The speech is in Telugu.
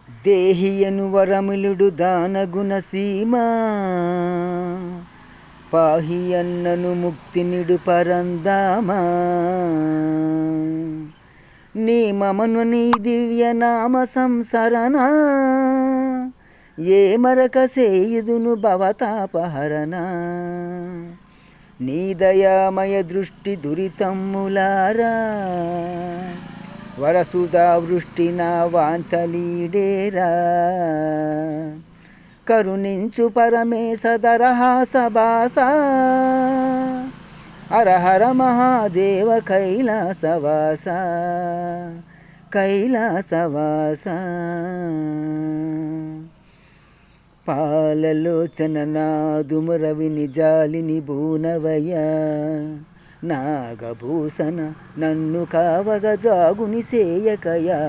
దేహియను వరములుడు దానగుణ సీమా పాహియన్నను ముక్తినిడు పరందామా నీ మమను నీ దివ్యనామ సంసరణ ఏ మరక సేయుదును భవతాపహరణ నీ దయామయ దృష్టి దురితమ్ములారా వరసుధా వృష్టి నా వాంచలీడేరా కరుణించు పరమేశదరహాసభాస హరహర మహాదేవ కైలాసవాస కైలాసవాస పాలలోచన నాదుమురవి నిజాలిని బూనవయ నాగభూషణ నన్ను కావగ జాగుని సేయకయా